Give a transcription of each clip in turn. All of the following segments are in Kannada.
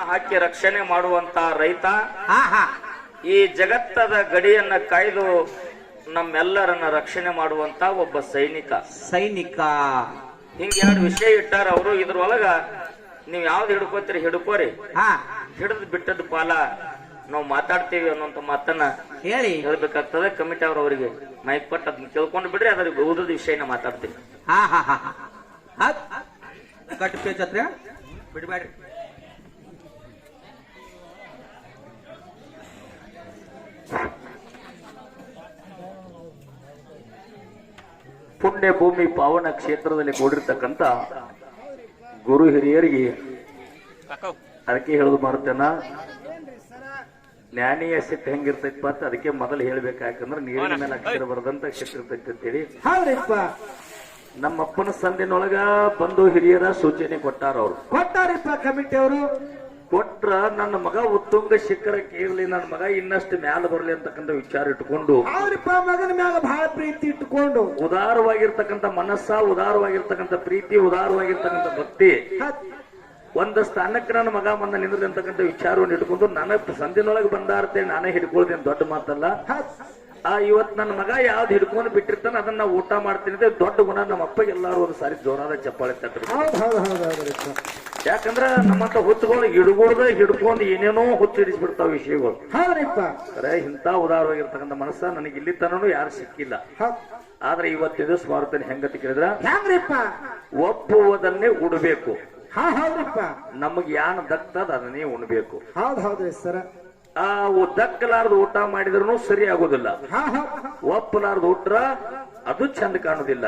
ಹಾಕಿ ರಕ್ಷಣೆ ಮಾಡುವಂತ ರೈತ ಆಹಾ ಈ ಜಗತ್ತದ ಗಡಿಯನ್ನ ಕಾಯ್ದು ನಮ್ಮೆಲ್ಲರನ್ನ ರಕ್ಷಣೆ ಮಾಡುವಂತ ಒಬ್ಬ ಸೈನಿಕ. ಹಿಂಗ ಎರಡು ವಿಷಯ ಇಟ್ಟಾರ ಅವರು. ಇದ್ರೊಳಗ ನೀವ್ ಯಾವ್ದು ಹಿಡ್ಕೋತೀರಿ ಹಿಡ್ಕೋರಿ, ಹಿಡಿದ್ ಬಿಟ್ಟದ ಪಾಲ ನಾವು ಮಾತಾಡ್ತೀವಿ ಅನ್ನೋಂತ ಮಾತನ್ನ ಹೇಳ್ಬೇಕಾಗ್ತದೆ. ಕಮಿಟಿ ಅವರಿಗೆ ಮೈಕ್ ಪಟ್ಟು ಅದನ್ನ ಕೇಳ್ಕೊಂಡು ಬಿಡ್ರಿ, ಅದ್ರ ಉಳಿದ ವಿಷಯನ ಮಾತಾಡ್ತೀವಿ. ಬಿಡ್ಬೇಡ್ರಿ. ಪುಣ್ಯ ಭೂಮಿ ಪಾವನ ಕ್ಷೇತ್ರದಲ್ಲಿ ಕೂಡಿರ್ತಕ್ಕಂಥ ಗುರು ಹಿರಿಯರಿಗೆ ಅದಕ್ಕೆ ಹೇಳುದು ಮಾರುತ್ತೇನ, ಜ್ಞಾನಿಯ ಸಿಟ್ಟು ಹೆಂಗಿರ್ತೈತಿ ಅಂತ ಅದಕ್ಕೆ ಮೊದಲು ಹೇಳ್ಬೇಕಾಕಂದ್ರೆ ನೀರಿನ ಮೇಲೆ ಅಕ್ಷರ ಬರದಂತ ಅಕ್ಷರ ಇರ್ತೈತಿ ಅಂತೇಳಿ ನಮ್ಮಪ್ಪನ ಸಂದಿನೊಳಗ ಬಂದು ಹಿರಿಯರ ಸೂಚನೆ ಕೊಟ್ಟಾರ ಅವ್ರು. ಕಮಿಟಿ ಅವರು ಕೊಟ್ರ ನನ್ನ ಮಗ ಉತ್ತುಂಗ ಶಿಖರಕ್ಕೆ ಇರ್ಲಿ, ನನ್ನ ಮಗ ಇನ್ನಷ್ಟು ಮ್ಯಾಲ ಬರ್ಲಿ ಅಂತಕ್ಕಂಥ ವಿಚಾರ ಇಟ್ಕೊಂಡು ಮಗನ ಮ್ಯಾಲ ಬಹಳ ಪ್ರೀತಿ ಇಟ್ಕೊಂಡು ಉದಾರವಾಗಿರ್ತಕ್ಕಂಥ ಮನಸ್ಸ, ಉದಾರವಾಗಿರ್ತಕ್ಕಂಥ ಪ್ರೀತಿ, ಉದಾರವಾಗಿರ್ತಕ್ಕಂಥ ಭಕ್ತಿ, ಒಂದು ಸ್ಥಾನಕ್ಕೆ ನನ್ನ ಮಗ ಬಂದ ನಿಂದ್ರಿ ಅಂತಕ್ಕಂಥ ವಿಚಾರವನ್ನು ಇಟ್ಕೊಂಡು ನನ್ನ ಸಂದಿನೊಳಗೆ ಬಂದಾರ್ತೇನೆ ನಾನೇ ಹಿಡ್ಕೊಳ್ತೇನೆ. ದೊಡ್ಡ ಮಾತಲ್ಲ. ಇವತ್ ನನ್ನ ಮಗ ಯಾವ್ದು ಹಿಡ್ಕೊಂಡು ಬಿಟ್ಟಿರ್ತಾನೆ ಅದನ್ನ ಊಟ ಮಾಡ್ತೀನಿ. ದೊಡ್ಡ ಗುಣ. ನಮ್ಮ ಅಪ್ಪಗೆ ಎಲ್ಲಾರು ಒಂದು ಸಾರಿ ಜೋರಾದ ಚಪ್ಪಾಳೆ ತಟ್ರಿ. ಯಾಕಂದ್ರ ನಮ್ಮಂತ ಹುಚ್ಚುಗಳು ಹಿಡ್ಕೊಂಡು ಏನೇನೋ ಹುಚ್ಚು ಹಿಡಿಸ್ಬಿಡ್ತಾವ ವಿಷಯಗಳು. ಇಂತ ಉದಾರವಾಗಿರ್ತಕ್ಕಂಥ ಮನಸ್ಸ ನನಗೆ ಇಲ್ಲಿ ತನೂ ಯಾರು ಸಿಕ್ಕಿಲ್ಲ. ಆದ್ರೆ ಇವತ್ತಿನ ದಿವಸ ಮಾರುತ್ತೇನೆ ಹೆಂಗತಿ ಕೇಳಿದ್ರ, ಒಪ್ಪುವುದನ್ನೇ ಉಡಬೇಕು. ನಮಗ್ ಯಾನ್ ದಕ್ತದ ಅದನ್ನೇ ಉಣ್ಬೇಕು. ದಕ್ಕಲಾರ್ದು ಊಟ ಮಾಡಿದ್ರು ಸರಿ ಆಗೋದಿಲ್ಲ. ಒಪ್ಪಲಾರ್ದು ಊಟ ಅದು ಚಂದ ಕಾಣುದಿಲ್ಲ.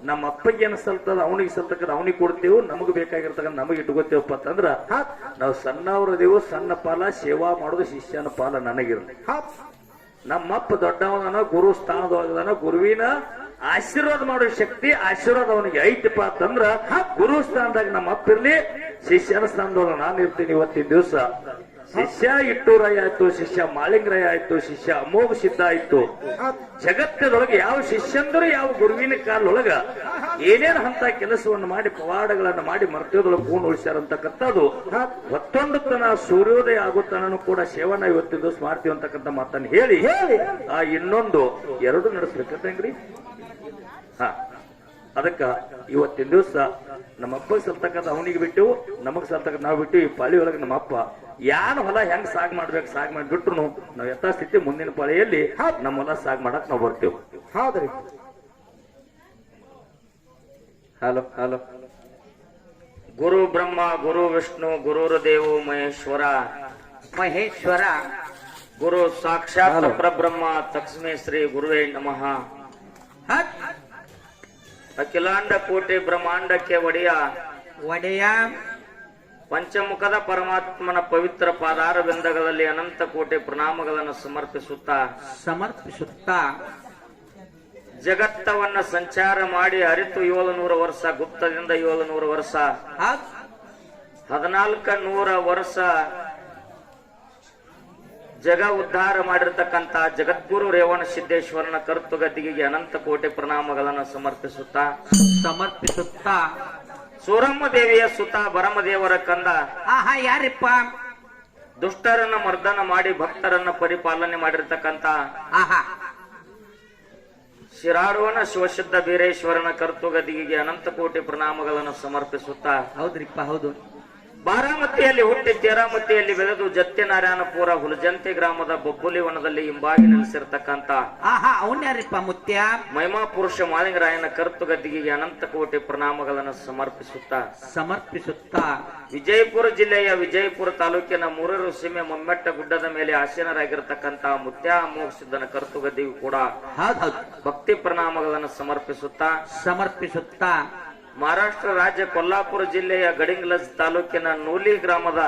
ನಮ್ಮ ಅಪ್ಪಗೆ ಏನ್ ಸಲ್ತದ ಅವನಿಗೆ ಸಲ್ತಕ್ಕದ ಅವನಿಗೆ ಕೊಡ್ತೇವು, ನಮಗ್ ಬೇಕಾಗಿರ್ತಕ್ಕಂಥ ನಮಗ್ ಇಟ್ಕೋತೇವಪ್ಪ ಅಂತಂದ್ರ ನಾವು ಸಣ್ಣವ್ರದೇವು. ಸಣ್ಣ ಪಾಲ ಸೇವಾ ಮಾಡೋದು ಶಿಷ್ಯನ ಪಾಲ ನನಗಿರ್ಲಿ. ನಮ್ಮಪ್ಪ ದೊಡ್ಡವನ ಗುರು ಸ್ಥಾನದೊಳಗದಾನ. ಗುರುವಿನ ಆಶೀರ್ವಾದ ಮಾಡೋ ಶಕ್ತಿ ಆಶೀರ್ವಾದ ಅವನಿಗೆ ಐತಪ್ಪ ಅಂತಂದ್ರ ಗುರು ಸ್ಥಾನದಾಗ ನಮ್ಮ ಅಪ್ಪ ಇರ್ಲಿ, ಶಿಷ್ಯನ ಸ್ಥಾನದೊಳಗ ನಾನು ಇರ್ತೀನಿ. ಇವತ್ತಿನ ದಿವಸ ಶಿಷ್ಯ ಇಟ್ಟೂರಾಯ ಆಯ್ತು, ಶಿಷ್ಯ ಮಾಳಿಂಗರಾಯ ಆಯ್ತು, ಶಿಷ್ಯ ಅಮೋಘ ಸಿದ್ಧ ಆಯ್ತು. ಜಗತ್ತದೊಳಗೆ ಯಾವ ಶಿಷ್ಯಂದರು ಯಾವ ಗುರುವಿನ ಕಾಲೊಳಗ ಏನೇನ್ ಹಂತ ಕೆಲಸವನ್ನು ಮಾಡಿ ಪವಾಡಗಳನ್ನ ಮಾಡಿ ಮರ್ತದೊಳಗೆ ಪೂರ್ಣ ಉಳಿಸ್ಯಾರಂತಕ್ಕಂಥದ್ದು ಮತ್ತೊಂದು ತನ ಸೂರ್ಯೋದಯ ಆಗುತ್ತಾನೂ ಕೂಡ ಸೇವನ ಇವತ್ತಿನ ದಿವಸ ಮಾಡ್ತೀವಿ ಅಂತಕ್ಕಂಥ ಮಾತನ್ನು ಹೇಳಿ ಇನ್ನೊಂದು ಎರಡು ನಡೆಸ್ಬೇಕಂಗ್ರಿ. ಅದಕ್ಕ ಇವತ್ತಿನ ದಿವಸ ನಮ್ಮ ಅಪ್ಪಗೆ ಸಲ್ತಕ್ಕಂಥ ಅವನಿಗೆ ಬಿಟ್ಟು ನಮಗ್ ಸಲ್ತಕ್ಕ ನಾವು ಬಿಟ್ಟು ಈ ಪಾಳಿ ಒಳಗೆ ನಮ್ಮ ಅಪ್ಪ ಯಾನ ಹೊಲ ಹೆಂಗ್ ಸಾಗ್ ಮಾಡ್ಬೇಕು ಸಾಗ್ ಮಾಡಿಬಿಟ್ರು ನಾವ್ ಯಥಾಸ್ಥಿತಿ ಮುಂದಿನ ಪಾಳಿಯಲ್ಲಿ ನಮ್ಮ ಹೊಲ ಸಾಗ್ ಮಾಡಕ್ ನಾವು ಬರ್ತೇವೆ. ಹೌದ್ರಿ. Hello hello. ಗುರು ಬ್ರಹ್ಮ ಗುರು ವಿಷ್ಣು ಗುರುದೇವೋ ಮಹೇಶ್ವರ ಗುರು ಸಾಕ್ಷಾತ್ ಪರಬ್ರಹ್ಮ ತಸ್ಮೈ ಶ್ರೀ ಗುರುವೇ ನಮಃ. ಅಖಿಲಾಂಡ ಕೋಟಿ ಬ್ರಹ್ಮಾಂಡಕ್ಕೆ ಒಡೆಯ ಪಂಚಮುಖದ ಪರಮಾತ್ಮನ ಪವಿತ್ರ ಪಾದಾರ ಬಿಂದಗಳಲ್ಲಿ ಅನಂತ ಕೋಟಿ ಪ್ರಣಾಮಗಳನ್ನು ಸಮರ್ಪಿಸುತ್ತಾ ಜಗತ್ತವನ್ನ ಸಂಚಾರ ಮಾಡಿ ಅರಿತು 700 ವರ್ಷ, ಗುಪ್ತದಿಂದ 700 ವರ್ಷ, 1400 ವರ್ಷ ಜಗ ಉದ್ಧಾರ ಮಾಡಿರ್ತಕ್ಕಂಥ ಜಗದ್ಗುರು ರೇವಣ ಸಿದ್ದೇಶ್ವರನ ಕರ್ತುಗದ್ದಿಗೆ ಅನಂತ ಕೋಟಿ ಪ್ರಣಾಮಗಳನ್ನು ಸಮರ್ಪಿಸುತ್ತಾ ಸೂರಮ್ಮ ದೇವಿಯ ಸುತ ಭರಮದೇವರ ಕಂದ ಯಾರಿಪ್ಪ ದುಷ್ಟರನ್ನ ಮರ್ದನ ಮಾಡಿ ಭಕ್ತರನ್ನ ಪರಿಪಾಲನೆ ಮಾಡಿರ್ತಕ್ಕಂಥ ಶಿರಾಡೋಣ ಶಿವಸಿದ್ಧ ಬೀರೇಶ್ವರನ ಕರ್ತುಗದ್ದಿಗೆ ಅನಂತ ಕೋಟಿ ಪ್ರಣಾಮಗಳನ್ನು ಸಮರ್ಪಿಸುತ್ತಾ ಹೌದ್ರಿಪ್ಪ ಹೌದು. ಬಾರಾಮತಿಯಲ್ಲಿ ಹುಟ್ಟಿ ತೇರಾಮತಿಯಲ್ಲಿ ಬೆಳೆದು ಜತ್ಯನಾರಾಯಣಪುರ ಹುಲಜಂತಿ ಗ್ರಾಮದ ಬೊಬ್ಬುಲಿ ವನದಲ್ಲಿ ಹಿಂಬಾಗಿ ನೆಲೆಸಿರ್ತಕ್ಕಂಥ ಅವನ್ ಯಾರಿಪ್ಪ ಮುತ್ಯ ಮಹಿಮಾ ಪುರುಷ ಮಾಲಿಂಗರಾಯನ ಕರ್ತುಗದ್ದಿಗೆ ಅನಂತ ಕೋಟಿ ಪ್ರಣಾಮಗಳನ್ನು ಸಮರ್ಪಿಸುತ್ತಾ ವಿಜಯಪುರ ಜಿಲ್ಲೆಯ ವಿಜಯಪುರ ತಾಲೂಕಿನ ಮೂರೂರು ಸೀಮೆ ಮೊಮ್ಮೆಟ್ಟ ಗುಡ್ಡದ ಮೇಲೆ ಆಸೀನರಾಗಿರ್ತಕ್ಕಂಥ ಮುತ್ಯ ಅಮೋಘ ಸಿದ್ಧನ ಕರ್ತುಗದ್ದಿಗೂ ಕೂಡ ಭಕ್ತಿ ಪ್ರಣಾಮಗಳನ್ನು ಸಮರ್ಪಿಸುತ್ತಾ ಮಹಾರಾಷ್ಟ್ರ ರಾಜ್ಯ ಕೊಲ್ಲಾಪುರ ಜಿಲ್ಲೆಯ ಗಡಿಂಗ್ಲಜ್ ತಾಲೂಕಿನ ನೂಲಿ ಗ್ರಾಮದ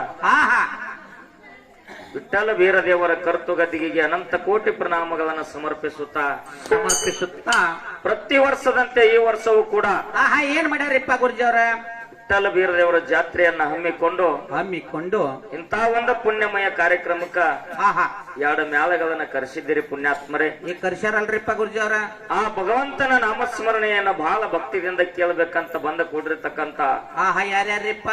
ವಿಠ್ಠಲ ವೀರದೇವರ ಕರ್ತುಗದ್ದಿಗೆ ಅನಂತ ಕೋಟಿ ಪ್ರಣಾಮಗಳನ್ನು ಸಮರ್ಪಿಸುತ್ತಾ ಪ್ರತಿ ವರ್ಷದಂತೆ ಈ ವರ್ಷವೂ ಕೂಡ ಏನ್ ಮಾಡ್ಯಾರಿಪ್ಪ ಗುರುಜವ್ರ? ವಿಠ್ಠಲ ಬೀರದೇವರ ಜಾತ್ರೆಯನ್ನ ಹಮ್ಮಿಕೊಂಡು ಇಂತ ಒಂದು ಪುಣ್ಯಮಯ ಕಾರ್ಯಕ್ರಮಕ್ಕ ಎರಡು ಮೇಳಗಳನ್ನ ಕರೆಸಿದ್ದೀರಿ ಪುಣ್ಯಾತ್ಮರೇ. ಈ ಕರ್ಸ್ಯಾರಲ್ರಿಪ್ಪ ಗುರುಜವ್ರ? ಆ ಭಗವಂತನ ನಾಮಸ್ಮರಣೆಯನ್ನ ಬಹಳ ಭಕ್ತಿಯಿಂದ ಕೇಳಬೇಕಂತ ಬಂದ ಕೂಡಿರ್ತಕ್ಕಂತ ಯಾರ್ಯಾರಿಪ್ಪ?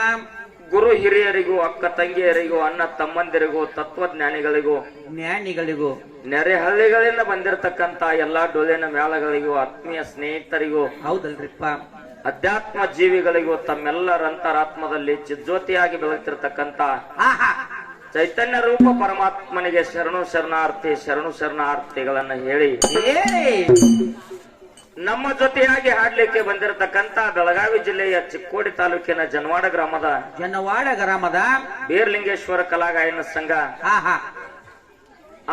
ಗುರು ಹಿರಿಯರಿಗೂ ಅಕ್ಕ ತಂಗಿಯರಿಗೂ ಅಣ್ಣ ತಮ್ಮಂದಿರಿಗೂ ತತ್ವಜ್ಞಾನಿಗಳಿಗೂ ಜ್ಞಾನಿಗಳಿಗೂ ನೆರೆಹಳ್ಳಿಗಳಿಂದ ಬಂದಿರತಕ್ಕಂತ ಎಲ್ಲಾ ಡೊಳ್ಳಿನ ಮೇಳಗಳಿಗೂ ಆತ್ಮೀಯ ಸ್ನೇಹಿತರಿಗೂ ಹೌದಲ್ರಿಪ್ಪ ಅಧ್ಯಾತ್ಮ ಜೀವಿಗಳಿಗೂ ತಮ್ಮೆಲ್ಲರ ಅಂತರಾತ್ಮದಲ್ಲಿ ಚಿಜ್ಯೋತಿಯಾಗಿ ಬೆಳಗ್ತಿರ್ತಕ್ಕಂತ ಆಹಾ ಚೈತನ್ಯ ರೂಪ ಪರಮಾತ್ಮನಿಗೆ ಶರಣು ಶರಣಾರ್ಥಿಗಳನ್ನ ಹೇಳಿ ನಮ್ಮ ಜೊತೆಯಾಗಿ ಹಾಡ್ಲಿಕ್ಕೆ ಬಂದಿರತಕ್ಕಂತ ಬೆಳಗಾವಿ ಜಿಲ್ಲೆಯ ಚಿಕ್ಕೋಡಿ ತಾಲೂಕಿನ ಜನವಾಡ ಗ್ರಾಮದ ಬೀರ್ಲಿಂಗೇಶ್ವರ ಕಲಾಗಾಯನ ಸಂಘ ಆಹಾ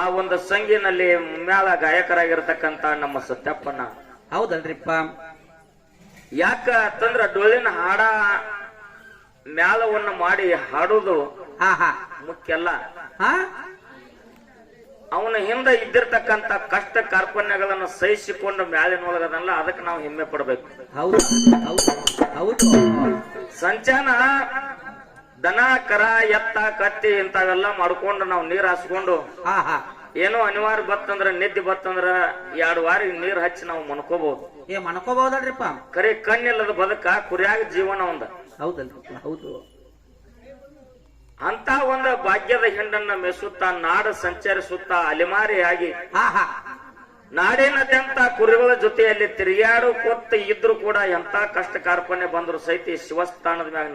ಆ ಒಂದು ಸಂಘಿನಲ್ಲಿ ಮೇಳ ಗಾಯಕರಾಗಿರ್ತಕ್ಕಂತ ನಮ್ಮ ಸತ್ಯಪ್ಪನ ಹೌದಲ್ರಿಪ್ಪ ಯಾಕ ಅಂತಂದ್ರ ಡೊಳ್ಳಿನ ಹಾಡ ಮ್ಯಾಲವನ್ನ ಮಾಡಿ ಹಾಡುವುದು ಆಹಾ ಮುಖ್ಯ ಅಲ್ಲ, ಹಾ ಅವನ ಹಿಂದೆ ಇದ್ದಿರ್ತಕ್ಕಂತ ಕಷ್ಟ ಕಾರ್ಪಣ್ಯಗಳನ್ನು ಸಹಿಸಿಕೊಂಡು ಮ್ಯಾಲಿನೊಳಗದಲ್ಲ, ಅದಕ್ಕೆ ನಾವು ಹೆಮ್ಮೆ ಪಡ್ಬೇಕು. ಹೌದು ಹೌದು ಹೌದು ಸಂಚಾನ ದನ ಕರ ಎತ್ತ ಕತ್ತಿ ಇಂಥವೆಲ್ಲ ಮಾಡ್ಕೊಂಡು ನಾವು ನೀರ್ ಹಾಸ್ಕೊಂಡು ಆಹಾ ಏನೋ ಅನಿವಾರ್ಯ ಬತ್ತಂದ್ರ ನಿದ್ದೆ ಬತ್ತಂದ್ರ 2 ವಾರ ನೀರ್ ಹಚ್ಚಿ ನಾವು ಮನ್ಕೋಬಹುದು. ಮನ್ಕೋಬಹುದಲ್ರಿಪ್ಪ ಕರೆ ಕಣ್ಣಿಲ್ಲದ ಬದುಕ ಕುರಿಯಾಗ ಜೀವನ ಒಂದ ಹೌದಲ್ರಿಪ್ಪ ಹೌದು. ಅಂತ ಒಂದು ಭಾಗ್ಯದ ಹಿಂಡನ್ನ ಮೆಸುತ್ತಾ ನಾಡು ಸಂಚರಿಸುತ್ತಾ ಅಲೆಮಾರಿಯಾಗಿ ಆಹಾ ನಾಡಿನಾದ್ಯಂತ ಕುರಿಗಳ ಜೊತೆಯಲ್ಲಿ ತಿರುಗಾಡುಕೊತ್ತ ಇದ್ರು ಕೂಡ ಎಂತ ಕಷ್ಟ ಕಾರ್ಪಣ್ಯ ಬಂದ್ರು ಸಹಿತ ಶಿವಸ್ಥಾನದ ಮ್ಯಾಗ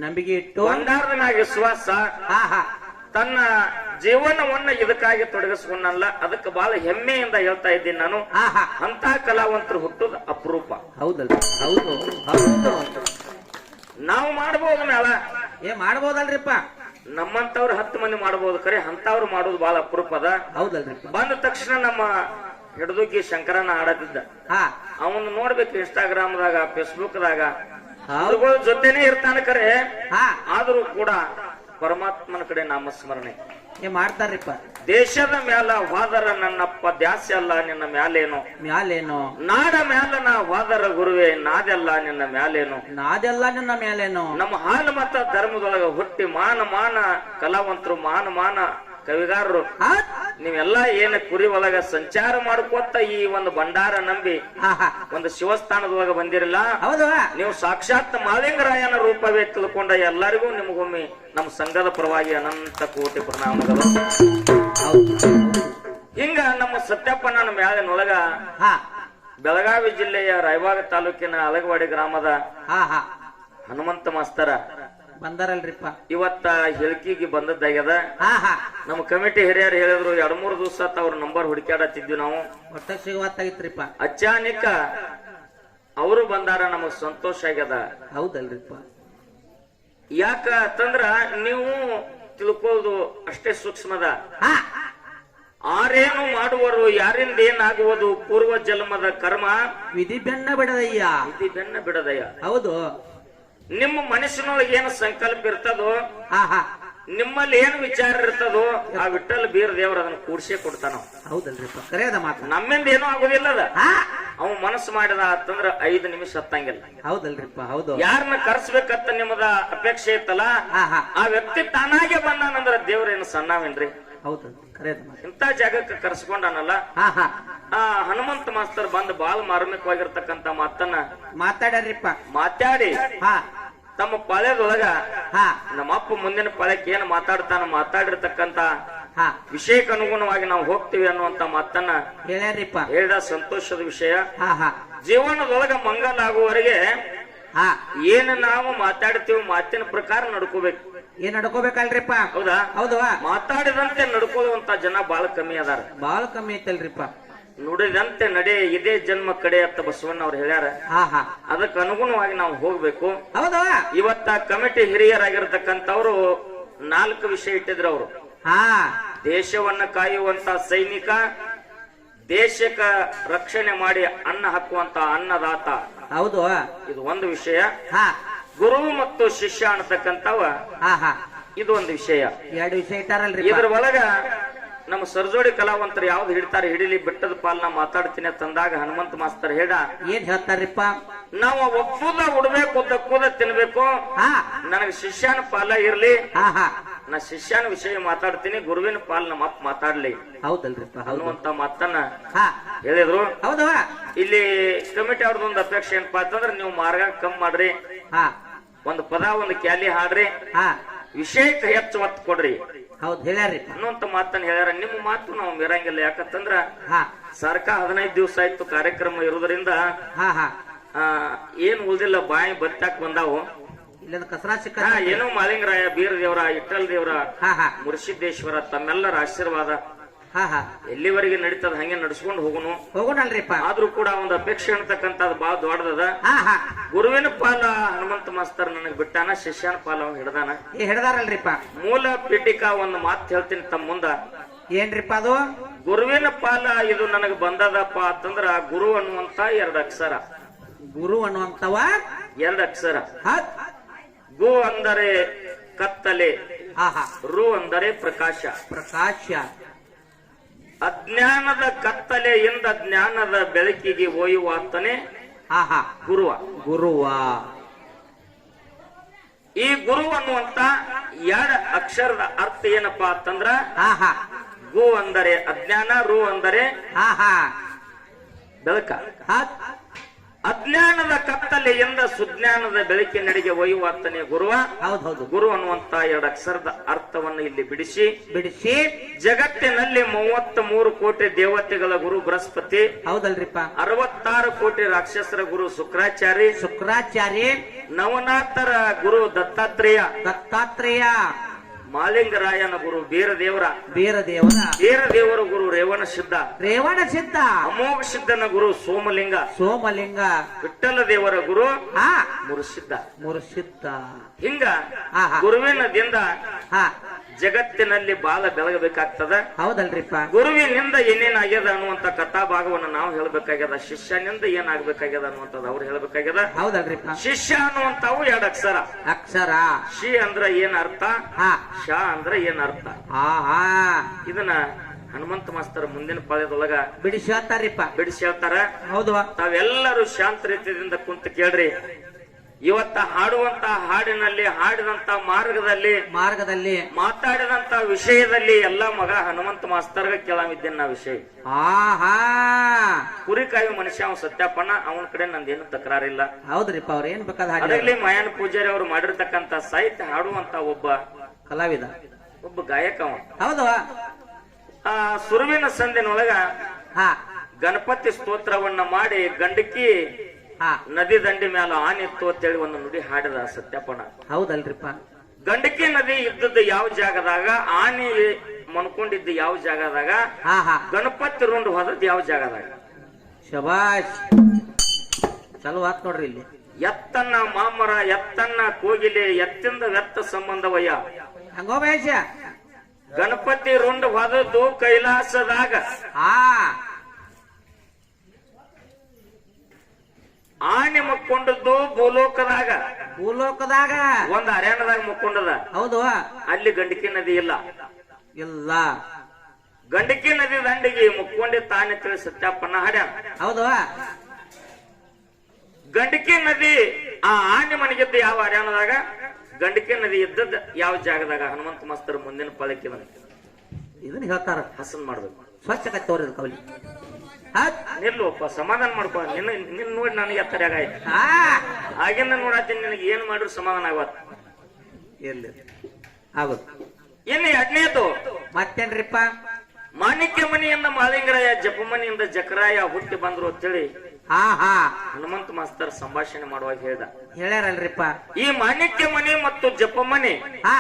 ನಂಬಿಕೆ ಇಟ್ಟು ಭಂಡಾರದ ಮ್ಯಾಗ ವಿಶ್ವಾಸ ಆಹಾ ತನ್ನ ಜೀವನವನ್ನ ಇದಕ್ಕಾಗಿ ತೊಡಗಿಸ್ಕೊಂಡಲ್ಲ. ಅದಕ್ಕೆ ಬಹಳ ಹೆಮ್ಮೆಯಿಂದ ಹೇಳ್ತಾ ಇದ್ದೀನಿ ನಾನು. ಆಹಾ ಅಂತ ಕಲಾವಂತರು ಹುಟ್ಟುದು ಅಪರೂಪ. ಹೌದಲ್ರಿ ಹೌದು ಹೌದು. ನಾವು ಮಾಡಬಹುದು ಮೇಳ, ಮಾಡ್ಬೋದಲ್ರಿಪ್ಪ. ನಮ್ಮಂತವ್ರು 10 ಮಂದಿ ಮಾಡಬಹುದು, ಕರೆ ಅಂತವ್ರು ಮಾಡೋದು ಬಹಳ ಅಪರೂಪದ. ಹೌದಲ್ರಿಪ್ಪ. ಬಂದ ತಕ್ಷಣ ನಮ್ಮ ಹಿಡದುಗಿ ಶಂಕರನ ಆಡತಿದ್ದ, ಅವನು ನೋಡ್ಬೇಕು ಇನ್ಸ್ಟಾಗ್ರಾಮ್ದಾಗ ಫೇಸ್ಬುಕ್ದಾಗ ಅವ್ರಗಳ ಜೊತೆನೆ ಇರ್ತಾನ. ಕರೆ ಆದ್ರೂ ಕೂಡ ಪರಮಾತ್ಮನ ಕಡೆ ನಾಮಸ್ಮರಣೆ ಮಾಡ್ತಾರ್ರಿಪ್ಪ. ದೇಶದ ಮ್ಯಾಲ ಹೋದರ ನನ್ನಪ್ಪ ದ್ಯಾಸ್ಯ ಅಲ್ಲ ನಿನ್ನ ಮ್ಯಾಲೇನು, ನಾಡ ಮ್ಯಾಲ ನಾ ಹೋದರ ಗುರುವೆ ನಾದೆಲ್ಲ ನಿನ್ನ ಮ್ಯಾಲೇನು. ನಮ್ಮ ಹಾಲು ಮತ ಧರ್ಮದೊಳಗ ಹುಟ್ಟಿ ಮಾನ ಕಲಾವಂತರು ಮಾನ ಕವಿಗಾರರು ನೀವೆಲ್ಲ ಏನ ಕುರಿ ಒಳಗ ಸಂಚಾರ ಮಾಡ್ಕೊತ ಈ ಒಂದು ಭಂಡಾರ ನಂಬಿ ಒಂದು ಶಿವಸ್ಥಾನದೊಳಗ ಬಂದಿರಲ್ಲ. ನೀವು ಸಾಕ್ಷಾತ್ ಮಾಲಿಂಗರಾಯನ ರೂಪವೇ ತಿಳ್ಕೊಂಡ ಎಲ್ಲರಿಗೂ ನಿಮಗೊಮ್ಮೆ ನಮ್ಮ ಸಂಘದ ಪರವಾಗಿ ಅನಂತ ಕೋಟಿ ಪ್ರಣಾಮಗಳು. ಹಿಂಗ ನಮ್ಮ ಸತ್ಯಪ್ಪನ ಮ್ಯಾಲಿನೊಳಗ ಬೆಳಗಾವಿ ಜಿಲ್ಲೆಯ ರಾಯಬಾಗ ತಾಲೂಕಿನ ಅಲಗವಾಡಿ ಗ್ರಾಮದ ಹನುಮಂತ ಮಾಸ್ತರ ಬಂದಾರಲ್ರಿಪ್ಪ. ಇವತ್ತ ಹೇಳಿಕೆಗೆ ಬಂದದ್ದಾಗ್ಯದ. ನಮ್ಮ ಕಮಿಟಿ ಹಿರಿಯರು ಹೇಳಿದ್ರು 2-3 ದಿವಸ ಅವ್ರ ನಂಬರ್ ಹುಡುಕಾಡತ್ತಿದ್ವಿ ನಾವು, ಒಟ್ಟ ಸಿಗುವತ್ತಾಗಿತ್ರಿಪ್ಪ. ಅಚಾನಿಕ ಅವರು ಬಂದಾರ, ನಮಗ್ ಸಂತೋಷ ಆಗ್ಯದ. ಹೌದಲ್ರಿಪ್ಪ. ಯಾಕ ಅಂತಂದ್ರ ನೀವು ತಿಳ್ಕೊಳ್ಳೋದು ಅಷ್ಟೇ ಸೂಕ್ಷ್ಮದ. ಆರೇನು ಮಾಡುವರು ಯಾರಿಂದ ಏನಾಗುವುದು ಪೂರ್ವ ಜನ್ಮದ ಕರ್ಮ ವಿಧಿ ಬೆನ್ನ ಬಿಡದಯ್ಯ. ಹೌದು. ನಿಮ್ಮ ಮನಸ್ಸಿನೊಳಗೆ ಏನು ಸಂಕಲ್ಪ ಇರ್ತದೋ, ನಿಮ್ಮಲ್ಲಿ ಏನು ವಿಚಾರ ಇರ್ತದೋ ಆ ವಿಠ್ಠಲ ಬೀರ ದೇವ್ರ ಅದನ್ನ ಕೂಡ್ಸೇ ಕೊಡ್ತಾನ. ಹೌದಲ್ರಿಪ್ಪ, ಕರೆಯದ ಮಾತು. ನಮ್ಮಿಂದ ಏನೂ ಆಗುದಿಲ್ಲದ. ಅವ ಮನಸ್ಸು ಮಾಡಿದ ಅಂತಂದ್ರ 5 ನಿಮಿಷ ಹತ್ತಂಗಿಲ್ಲ. ಹೌದಲ್ರಿಪ್ಪ, ಹೌದು. ಯಾರನ್ನ ಕರ್ಸ್ಬೇಕಂತ ನಿಮ್ಮದ ಅಪೇಕ್ಷೆ ಇತ್ತಲ್ಲ, ಆ ವ್ಯಕ್ತಿ ತಾನಾಗೆ ಬಂದಾನಂದ್ರ ದೇವ್ರೇನು ಸಣ್ಣವೇನ್ರಿ? ಹೌದು, ಕರೆಯದ ಮಾತು. ಇಂತ ಜಾಗಕ್ಕೆ ಕರ್ಸ್ಕೊಂಡಾನಲ್ಲ ಆ ಹನುಮಂತ ಮಾಸ್ತರ್ ಬಂದ್ ಬಾಳ ಮಾರ್ಮಿಕವಾಗಿರ್ತಕ್ಕಂತ ಮಾತನ್ನ ಮಾತಾಡಿ ತಮ್ಮ ಪಾಳ್ಯದೊಳಗ ನಮ್ಮಪ್ಪ ಮುಂದಿನ ಪಾಳ್ಯಕ್ಕೆ ಏನ್ ಮಾತಾಡಿರ್ತಕ್ಕಂತ ವಿಷಯಕ್ಕೆ ಅನುಗುಣವಾಗಿ ನಾವು ಹೋಗ್ತೀವಿ ಅನ್ನುವಂತ ಮಾತನ್ನ ಹೇಳಿದ ಸಂತೋಷದ ವಿಷಯ. ಜೀವನದೊಳಗ ಮಂಗಲ ಆಗುವವರೆಗೆ ಏನು ನಾವು ಮಾತಾಡ್ತೀವಿ ಮಾತಿನ ಪ್ರಕಾರ ನಡ್ಕೋಬೇಕು. ಏನ್ ನಡ್ಕೋಬೇಕಲ್ರಿಪ್ಪ? ಹೌದಾ? ಹೌದು. ಮಾತಾಡಿದಂತೆ ನಡ್ಕೊಳ್ಳುವಂತ ಜನ ಬಹಳ ಕಮ್ಮಿ ಅದಾರ. ಬಹಳ ಕಮ್ಮಿ ಐತಲ್ರಿಪ್ಪ. ನುಡಿದಂತೆ ನಡೆ ಇದೇ ಜನ್ಮ ಕಡೆ ಅಂತ ಬಸವಣ್ಣ ಅವ್ರು ಹೇಳ್ಯಾರ. ಅದಕ್ಕೆ ಅನುಗುಣವಾಗಿ ನಾವು ಹೋಗ್ಬೇಕು. ಹೌದಾ? ಇವತ್ತ ಕಮಿಟಿ ಹಿರಿಯರಾಗಿರ್ತಕ್ಕಂಥವ್ರು 4 ವಿಷಯ ಇಟ್ಟಿದ್ರು. ಅವರು ದೇಶವನ್ನ ಕಾಯುವಂತ ಸೈನಿಕ, ದೇಶಕ್ಕ ರಕ್ಷಣೆ ಮಾಡಿ ಅನ್ನ ಹಾಕುವಂತ ಅನ್ನದಾತ. ಹೌದು, ಇದು ಒಂದು ವಿಷಯ. ಗುರು ಮತ್ತು ಶಿಷ್ಯ ಅನ್ನತಕ್ಕಂಥವ ಇದು ಒಂದು ವಿಷಯ. 2 ವಿಷಯ ಇಟ್ಟಾರಲ್ರಿ. ಇದ್ರ ಒಳಗ ನಮ್ಮ ಸರ್ಜೋಡಿ ಕಲಾವಂತರು ಯಾವ್ದು ಹಿಡಿತಾರೆ ಹಿಡಿಲಿ, ಬೆಟ್ಟದ ಪಾಲನ ಮಾತಾಡ್ತೀನಿ ತಂದಾಗ ಹನುಮಂತ ಮಾಸ್ತರ್ ಹೇಳ ಏನ್ ಹೇಳ್ತಾರಿಪ್ಪ? ನಾವು ಒಪ್ಪುದ ಉಡ್ಬೇಕು, ತಕ್ಕುದ ತಿನ್ಬೇಕು. ನನಗೆ ಶಿಷ್ಯನ ಪಾಲ ಇರ್ಲಿ, ನಾ ಶಿಷ್ಯನ ವಿಷಯ ಮಾತಾಡ್ತೀನಿ, ಗುರುವಿನ ಪಾಲ ನಮ್ಮ ಅಪ್ಪ ಮಾತಾಡ್ಲಿ. ಹೌದಲ್ರಿಪ್ಪ, ಅನ್ನುವಂತ ಮಾತನ್ನ ಹೇಳಿದ್ರು. ಹೌದು. ಇಲ್ಲಿ ಕಮಿಟಿ ಅವ್ರದೊಂದು ಅಪೇಕ್ಷೆ ಏನಪ್ಪಾ ಅಂತಂದ್ರೆ ನೀವು ಮಾರ್ಗ ಕಮ್ಮಿ ಮಾಡ್ರಿ, ಒಂದು ಪದ ಒಂದು ಕ್ಯಾಲಿ ಹಾಡ್ರಿ, ಹಾ ವಿಷಯಕ್ಕೆ ಹೆಚ್ಚು ಒತ್ತು ಕೊಡ್ರಿ ಹೌದ್ ಹೇಳ್ಯಾರಿ ಅನ್ನುವಂತ ಮಾತನ್ನ ಹೇಳ್ಯಾರ. ನಿಮ್ಮ ಮಾತು ನಾವು ಮೀರಂಗಿಲ್ಲ. ಯಾಕಂತಂದ್ರ ಹಾ ಸರ್ಕಾರ 15 ದಿವಸ ಆಯ್ತು ಕಾರ್ಯಕ್ರಮ ಇರೋದ್ರಿಂದ ಹಾ ಹಾ ಏನ್ ಉಳ್ದಿಲ್ಲ, ಬಾಯಿ ಬತ್ತಾಕ್ ಬಂದಾವು. ಇಲ್ಲೊಂದು ಕಸರಾ ಸಿಕ್ಕ ಏನೋ ಮಾಲಿಂಗರಾಯ, ಬೀರ ದೇವರ, ಇಟ್ಟಲ್ ದೇವರ, ಹಾ ಹಾ ಮುರ್ಷಿದ್ದೇಶ್ವರ ತಮ್ಮೆಲ್ಲರ ಆಶೀರ್ವಾದ ಹಾ ಹಾ ಎಲ್ಲಿವರೆಗೆ ನಡೀತದ ಹಂಗೆ ನಡ್ಸ್ಕೊಂಡು ಹೋಗುನು. ಹೋಗೋಣಲ್ರಿಪ್ಪ. ಆದ್ರೂ ಕೂಡ ಒಂದು ಅಪೇಕ್ಷೆ ಅಂತಕ್ಕಂಥದ್ದು ಬಹಳ ದೊಡ್ಡದ. ಹಾ ಹಾ ಗುರುವಿನ ಪಾಲ ಹನುಮಂತ ಮಾಸ್ತರ್ ನನಗ್ ಬಿಟ್ಟಾನ, ಶಿಷ್ಯನ ಪಾಲ ಅವ್ನು ಹಿಡ್ದಾನ. ಈ ಹಿಡ್ದಾರಲ್ರಿಪ್ಪ. ಮೂಲ ಪೀಠಿಕಾ ಒಂದು ಮಾತು ಹೇಳ್ತೀನಿ ತಮ್ಮ ಮುಂದ. ಏನ್ರಿಪ್ಪ ಅದು? ಗುರುವಿನ ಪಾಲ ಇದು ನನಗ್ ಬಂದದಪ್ಪ ಅಂತಂದ್ರ ಗುರು ಅನ್ನುವಂತ 2 ಅಕ್ಷರ. ಗುರು ಅನ್ನುವಂತವ 2 ಅಕ್ಷರ. ಹತ್ ಗು ಅಂದರೆ ಕತ್ತಲೆ, ಹಾ ಹಾ ರು ಅಂದರೆ ಪ್ರಕಾಶ. ಪ್ರಕಾಶ. ಅಜ್ಞಾನದ ಕತ್ತಲೆಯಿಂದ ಜ್ಞಾನದ ಬೆಳಕಿಗೆ ಒಯ್ಯುವಾತನೇ ಹಾ ಹಾ ಗುರುವ. ಗುರುವ. ಈ ಗುರು ಅನ್ನುವಂತ 2 ಅಕ್ಷರದ ಅರ್ಥ ಏನಪ್ಪಾ ಅಂತಂದ್ರ ಹಾ ಹಾ ಗು ಅಂದರೆ ಅಜ್ಞಾನ, ರು ಅಂದರೆ ಹಾ ಹಾ ಬೆಳಕ. ಹತ್ ಅಜ್ಞಾನದ ಕತ್ತಲೆಯಿಂದ ಸುಜ್ಞಾನದ ಬೆಳಕಿನೆಡೆಗೆ ಒಯ್ಯುವಾತನೇ ಗುರುವ. ಹೌದ್ ಹೌದು. ಗುರು ಅನ್ನುವಂತ 2 ಅಕ್ಷರದ ಅರ್ಥವನ್ನು ಇಲ್ಲಿ ಬಿಡಿಸಿ ಬಿಡಿಸಿ ಜಗತ್ತಿನಲ್ಲಿ 33 ಕೋಟಿ ದೇವತೆಗಳ ಗುರು ಬೃಹಸ್ಪತಿ, ಹೌದಲ್ರಿಪ್ಪ. 66 ಕೋಟಿ ರಾಕ್ಷಸರ ಗುರು ಶುಕ್ರಾಚಾರಿ, ಶುಕ್ರಾಚಾರ್ಯ, ನವನಾಥರ ಗುರು ದತ್ತಾತ್ರೇಯ, ದತ್ತಾತ್ರೇಯ, ಮಾಲಿಂಗರಾಯನ ಗುರು ಬೀರದೇವರ, ಬೀರದೇವರ, ಬೀರದೇವರ ಗುರು ರೇವಣ ಸಿದ್ಧ, ರೇವಣ ಸಿದ್ಧ, ಅಮೋಘ ಸಿದ್ಧನ ಗುರು ಸೋಮಲಿಂಗ, ಸೋಮಲಿಂಗ, ವಿಠ್ಠಲ ದೇವರ ಗುರು ಹಾ ಮುರುಸಿದ್ಧ. ಮುರುಸಿದ್ಧ. ಹಿಂಗ ಹಾ ಹಾ ಗುರುವಿನದಿಂದ ಹಾ ಜಗತ್ತಿನಲ್ಲಿ ಬಾಲ ಬೆಳಗಬೇಕಾಗ್ತದ. ಹೌದಲ್ರಿಪ್ಪ. ಗುರುವಿನಿಂದ ಏನೇನಾಗ್ಯದ ಅನ್ನುವಂತ ಕಥಾ ಭಾಗವನ್ನು ನಾವು ಹೇಳ್ಬೇಕಾಗ್ಯದ. ಶಿಷ್ಯನಿಂದ ಏನಾಗ್ಬೇಕಾಗ್ಯದ ಅನ್ನುವಂಥದ್ದು ಅವ್ರು ಹೇಳ್ಬೇಕಾಗ್ಯದ. ಹೌದಲ್ರಿಪ್ಪ. ಶಿಷ್ಯ ಅನ್ನುವಂತಾವು 2 ಅಕ್ಷರ. ಅಕ್ಷರ. ಶಿ ಅಂದ್ರ ಏನ್ ಅರ್ಥ, ಹಾ ಶ ಅಂದ್ರ ಏನ್ ಅರ್ಥ. ಹಾ ಹಾ ಇದನ್ನ ಹನುಮಂತ ಮಾಸ್ತರ್ ಮುಂದಿನ ಪಾಳ್ಯದೊಳಗ ಬಿಡಿಸಿ ಹೇಳ್ತಾರಿಪ್ಪ. ಬಿಡಿಸಿ ಹೇಳ್ತಾರ. ಹೌದು. ತಾವೆಲ್ಲರೂ ಶಾಂತ ರೀತಿಯಿಂದ ಕುಂತು ಕೇಳ್ರಿ. ಇವತ್ತ ಹಾಡುವಂತ ಹಾಡಿನಲ್ಲಿ, ಹಾಡಿದಂತ ಮಾರ್ಗದಲ್ಲಿ ಮಾತಾಡಿದಂತ ವಿಷಯದಲ್ಲಿ ಎಲ್ಲ ಮಗ ಹನುಮಂತ ಮಾಸ್ತರ್ಗ ಕೇಳಾಮಿದ್ದೇನೆ ನಾ ವಿಷಯ. ಹಾ ಕುರಿಕಾಯಿ ಮನುಷ್ಯ ಅವ್ ಸತ್ಯಪ್ಪಣ್ಣ, ಅವನ ಕಡೆ ನಂದೇನು ತಕರಾರಿಲ್ಲ. ಹೌದ್ರಿಪ್ಪ. ಅವ್ರ ಏನ್ ಬೇಕಾದ ಅದರಲ್ಲಿ ಮಾಯನ ಪೂಜಾರಿ ಅವರು ಮಾಡಿರ್ತಕ್ಕಂತ ಸಾಹಿತ್ಯ ಹಾಡುವಂತ ಒಬ್ಬ ಕಲಾವಿದ, ಒಬ್ಬ ಗಾಯಕ ಅವ. ಹೌದು. ಆ ಸುರುವಿನ ಸಂದಿನೊಳಗ ಹಾ ಗಣಪತಿ ಸ್ತೋತ್ರವನ್ನ ಮಾಡಿ ಗಂಡಕಿ ಹಾ ನದಿ ದಂಡಿ ಮ್ಯಾಲ ಆನಿತ್ತು ಅಂತೇಳಿ ಒಂದು ನುಡಿ ಹಾಡಿದ ಸತ್ಯಪ್ಪಣ್ಣ. ಹೌದಲ್ರಿಪ್ಪ. ಗಂಡಕಿ ನದಿ ಇದ್ದದ್ದು ಯಾವ ಜಾಗದಾಗ, ಆನಿ ಮನ್ಕೊಂಡಿದ್ದು ಯಾವ ಜಾಗದಾಗ, ಹಾ ಹಾ ಗಣಪತಿ ರುಂಡ್ ಹೋದದ್ದು ಯಾವ ಜಾಗದಾಗ. ಶಬಾಷ್. ಚಲೋ ಆತ್ ನೋಡ್ರಿ ಇಲ್ಲಿ. ಎತ್ತನ್ನ ಮಾಮರ, ಎತ್ತನ್ನ ಕೋಗಿಲೆ, ಎತ್ತಿಂದ ವ್ಯರ್ಥ ಸಂಬಂಧವಯ್ಯ. ಹಂಗೋ ಮಹೇಶ. ಗಣಪತಿ ರುಂಡ್ ಹೋದದ್ದು ಕೈಲಾಸದಾಗ, ಹಾ ಆನೆ ಮುಕ್ಕೊಂಡದ್ದು ಭೂಲೋಕದಾಗ, ಭೂಲೋಕದಾಗ ಒಂದ್ ಹರ್ಯಾಣದಾಗ ಮುಕ್ಕೊಂಡದ. ಹೌದು. ಅಲ್ಲಿ ಗಂಡಕಿ ನದಿ ಇಲ್ಲ. ಇಲ್ಲ. ಗಂಡಕಿ ನದಿ ದಂಡಿಗೆ ಮುಕ್ಕೊಂಡಿ ತಾನೆ ತಿಳಿ ಸತ್ಯಪ್ಪಣ್ಣ ಹಾಡ್ಯಾನ. ಹೌದು. ಗಂಡಕಿ ನದಿ ಆ ಆನೆ ಮನೆಗಿದ್ದ ಯಾವ ಹರ್ಯಾಣದಾಗ, ಗಂಡಕಿ ನದಿ ಇದ್ದದ ಯಾವ ಜಾಗದಾಗ. ಹನುಮಂತ ಮಾಸ್ತರ್ ಮುಂದಿನ ಪಾಳಕ್ಕೆ ಇದನ್ನ ಹೇಳ್ತಾರ. ಹಸನ್ ಮಾಡ್ಬೇಕು. ಸ್ವಚ್ಛತೆ ತೋರಿದ ಕವಲಿ. ನಿಲ್ಲುವಪ್ಪ, ಸಮಾಧಾನ ಮಾಡ್ಕೊ. ನಿನ್ನ ನೋಡಿ ನನಗೆ ಎತ್ತರ್ಯಾಗ ಆಯ್ತು. ಆಗಿಂದ ನೋಡತ್ತೀನಿ, ನಿನಗೆ ಏನ್ ಮಾಡಿದ್ರು ಸಮಾಧಾನ ಆಗತ್. ಎಲ್ಲಿ ಆಗುದು. ಇನ್ನು 2ನೇದು ಮತ್ತೇನ್ರಿಪ್ಪ? ಮಾಣಿಕ್ಯ ಮನಿಯಿಂದ ಮಾಲಿಂಗರಾಯ, ಜಪಮನಿಯಿಂದ ಜಕರಾಯ ಹುಟ್ಟಿ ಬಂದ್ರು ಅಂತೇಳಿ ಹಾ ಹಾ ಹನುಮಂತ ಮಾಸ್ತರ್ ಸಂಭಾಷಣೆ ಮಾಡುವಾಗ ಹೇಳ್ದ. ಹೇಳ್ಯಾರಲ್ರಿಪ್ಪ. ಈ ಮಾಣಿಕ್ಯ ಮನಿ ಮತ್ತು ಜಪಮನಿ, ಹಾ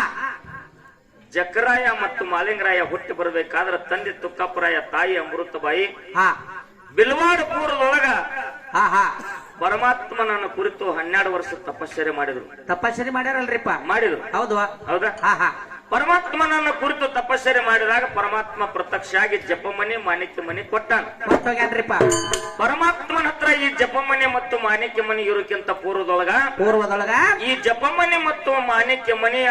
ಜಕರಾಯ ಮತ್ತು ಮಾಲಿಂಗರಾಯ ಹುಟ್ಟಿ ಬರಬೇಕಾದ್ರೆ ತಂದೆ ತುಕ್ಕಪ್ಪರಾಯ, ತಾಯಿ ಅಮೃತಬಾಯಿ ಹಾ ಬಿಲ್ವಾಡ ಪೂರ್ವದೊಳಗ ಹಾ ಹಾ ಪರಮಾತ್ಮನನ್ನು ಕುರಿತು 12 ವರ್ಷ ತಪಶ್ಚರ್ಯ ಮಾಡಿದ್ರು. ತಪಸ್ಸರಿ ಮಾಡ್ಯಾರಲ್ರಿಪ್ಪ. ಮಾಡಿದ್ರು. ಹೌದು. ಹೌದಾ? ಹಾ ಹಾ ಪರಮಾತ್ಮನನ್ನು ಕುರಿತು ತಪಶ್ಚರ್ಯ ಮಾಡಿದಾಗ ಪರಮಾತ್ಮ ಪ್ರತ್ಯಕ್ಷ ಆಗಿ ಜಪಮನಿ ಮಾಣಿಕ್ಯ ಮನಿ ಕೊಟ್ಟಾನ. ಕೊಟ್ಟೋಗ್ಯಾನ್ರಿಪ್ಪ. ಪರಮಾತ್ಮನ ಹತ್ರ ಈ ಜಪಮನಿ ಮತ್ತು ಮಾಣಿಕ್ಯ ಮನಿ ಇರೋಕ್ಕಿಂತ ಪೂರ್ವದೊಳಗ ಈ ಜಪಮನಿ ಮತ್ತು ಮಾಣಿಕ್ಯ ಮನಿಯ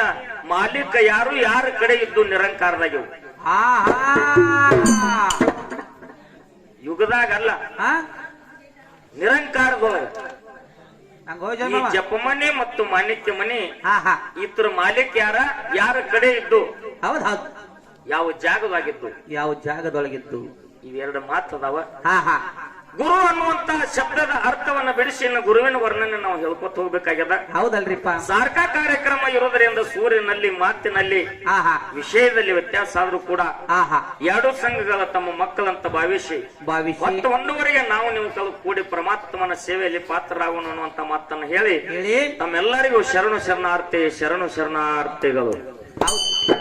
ಮಾಲೀಕ ಯಾರು, ಯಾರ ಕಡೆ ಇದ್ದು ನಿರಂಕಾರದಾಗಿವು. ಹಾ ಹಾ ಯುಗದಾಗಲ್ಲ, ಹಾ ನಿರಂಕಾರದೊಳಗ. ಈ ಹಂಗ ಜಪಮನಿ ಮತ್ತು ಮಾಣಿಕ್ಯ ಮನಿ ಹಾ ಹಾ ಇತರ ಮಾಲೀಕ ಯಾರ ಕಡೆ ಇದ್ದು, ಹೌದ್ ಹೌದು. ಯಾವ ಜಾಗದಾಗಿದ್ದು, ಯಾವ ಜಾಗದೊಳಗಿದ್ದು. ಇವೆರಡು ಮಾತದಾವ. ಹಾ ಹಾ ಗುರು ಅನ್ನುವಂತ ಶಬ್ದದ ಅರ್ಥವನ್ನ ಬಿಡಿಸಿ ಇನ್ನು ಗುರುವಿನ ವರ್ಣನೆ ನಾವು ಹೇಳ್ಕೊತ ಹೋಗ್ಬೇಕಾಗ್ಯದ. ಹೌದಲ್ರಿಪ್ಪ. ಸಾರ್ಕ ಕಾರ್ಯಕ್ರಮ ಇರೋದ್ರಿಂದ ಸೂರ್ಯನಲ್ಲಿ ಮಾತಿನಲ್ಲಿ ಆಹಾ ವಿಷಯದಲ್ಲಿ ವ್ಯತ್ಯಾಸ ಆದ್ರೂ ಕೂಡ ಆಹಾ ಎರಡು ಸಂಘಗಳ ತಮ್ಮ ಮಕ್ಕಳಂತ ಭಾವಿಸಿ ಭಾವಿಸಿ ಒಂದುವರೆಗೆ ನಾವು ನೀವು ಕೂಡಿ ಪರಮಾತ್ಮನ ಸೇವೆಯಲ್ಲಿ ಪಾತ್ರರಾಗೋಣ ಅನ್ನುವಂತ ಮಾತನ್ನು ಹೇಳಿ ಹೇಳಿ ತಮ್ಮೆಲ್ಲರಿಗೂ ಶರಣು ಶರಣಾರ್ಥಿಗಳು. ಹೌದು.